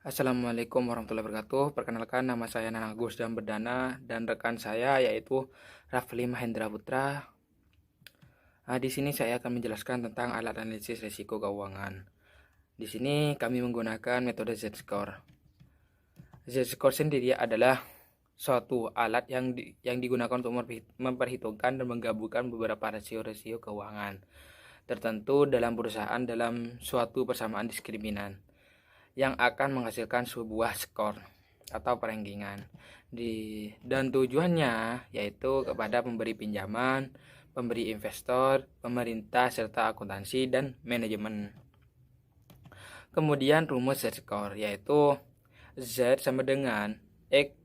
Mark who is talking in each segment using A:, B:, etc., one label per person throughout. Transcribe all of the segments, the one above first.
A: Assalamualaikum warahmatullahi wabarakatuh. Perkenalkan, nama saya Nanang Agus dan Berdana dan rekan saya yaitu Rafli Mahendra Putra. Di sini saya akan menjelaskan tentang alat analisis risiko keuangan. Di sini kami menggunakan metode Z-score. Z-score sendiri adalah suatu alat yang digunakan untuk memperhitungkan dan menggabungkan beberapa rasio-rasio keuangan tertentu dalam perusahaan dalam suatu persamaan diskriminan yang akan menghasilkan sebuah skor atau perenggingan. Dan tujuannya yaitu kepada pemberi pinjaman, pemberi investor, pemerintah, serta akuntansi dan manajemen. Kemudian rumus Z-score yaitu Z sama dengan X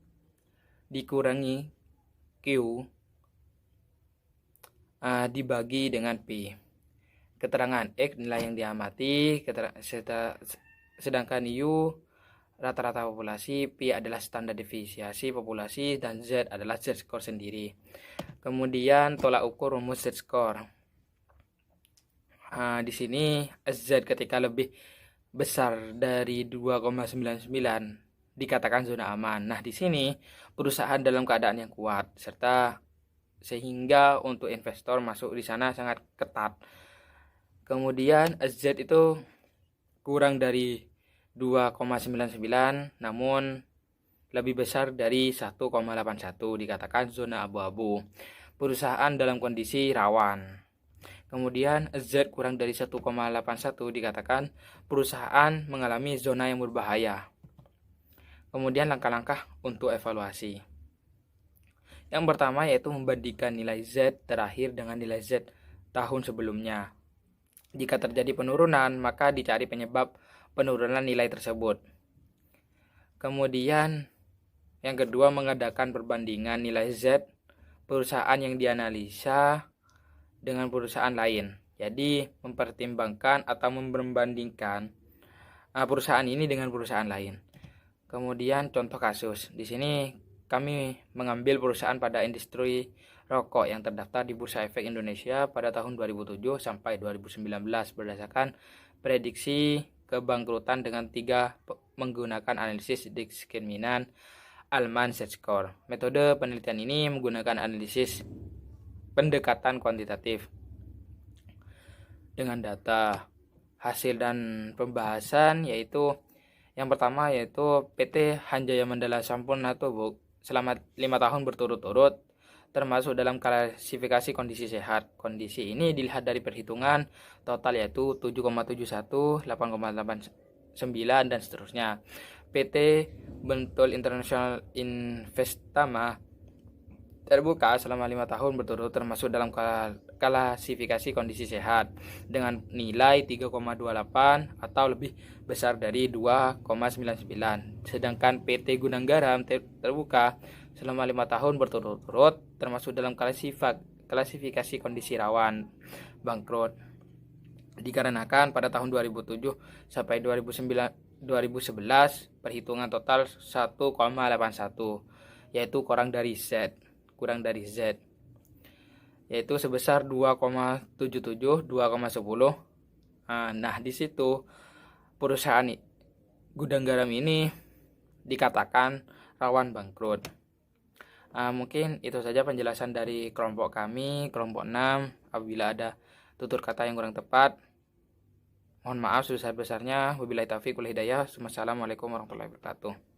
A: dikurangi Q dibagi dengan P. Keterangan X nilai yang diamati, sedangkan U rata-rata populasi, P adalah standar deviasi populasi, dan Z adalah Z-score sendiri. Kemudian tolak ukur rumus Z-score. Di sini Z ketika lebih besar dari 2,99 dikatakan zona aman. Nah, di sini perusahaan dalam keadaan yang kuat sehingga untuk investor masuk di sana sangat ketat. Kemudian Z itu kurang dari 2,99 namun lebih besar dari 1,81 dikatakan zona abu-abu. Perusahaan dalam kondisi rawan. Kemudian Z kurang dari 1,81 dikatakan perusahaan mengalami zona yang berbahaya. Kemudian langkah-langkah untuk evaluasi. Yang pertama yaitu membandingkan nilai Z terakhir dengan nilai Z tahun sebelumnya. Jika terjadi penurunan, maka dicari penyebab penurunan nilai tersebut. Kemudian yang kedua, mengadakan perbandingan nilai Z perusahaan yang dianalisa dengan perusahaan lain. Jadi mempertimbangkan atau membandingkan perusahaan ini dengan perusahaan lain. Kemudian contoh kasus. Di sini kami mengambil perusahaan pada industri rokok yang terdaftar di Bursa Efek Indonesia pada tahun 2007 sampai 2019 berdasarkan prediksi kebangkrutan dengan menggunakan analisis diskriminan Allman Z-score. Metode penelitian ini menggunakan analisis pendekatan kuantitatif dengan data. Hasil dan pembahasan yaitu yang pertama yaitu PT Hanjaya Mandala Sampurna Tobok selama 5 tahun berturut-turut termasuk dalam klasifikasi kondisi sehat. Kondisi ini dilihat dari perhitungan total yaitu 7,71, 8,89 dan seterusnya. PT Bentul International Investama terbuka selama 5 tahun berturut termasuk dalam klasifikasi kondisi sehat dengan nilai 3,28 atau lebih besar dari 2,99. Sedangkan PT Gunang Garam terbuka selama 5 tahun berturut-turut termasuk dalam klasifikasi kondisi rawan bangkrut. Dikarenakan pada tahun 2007 sampai 2011 perhitungan total 1,81 yaitu kurang dari Z yaitu sebesar 2,77, 2,10. Nah, di situ perusahaan gudang garam ini dikatakan rawan bangkrut. Mungkin itu saja penjelasan dari kelompok kami, kelompok 6. Apabila ada tutur kata yang kurang tepat, mohon maaf sebesar-besarnya. Wabillahi taufiq wal hidayah. Wassalamualaikum warahmatullahi wabarakatuh.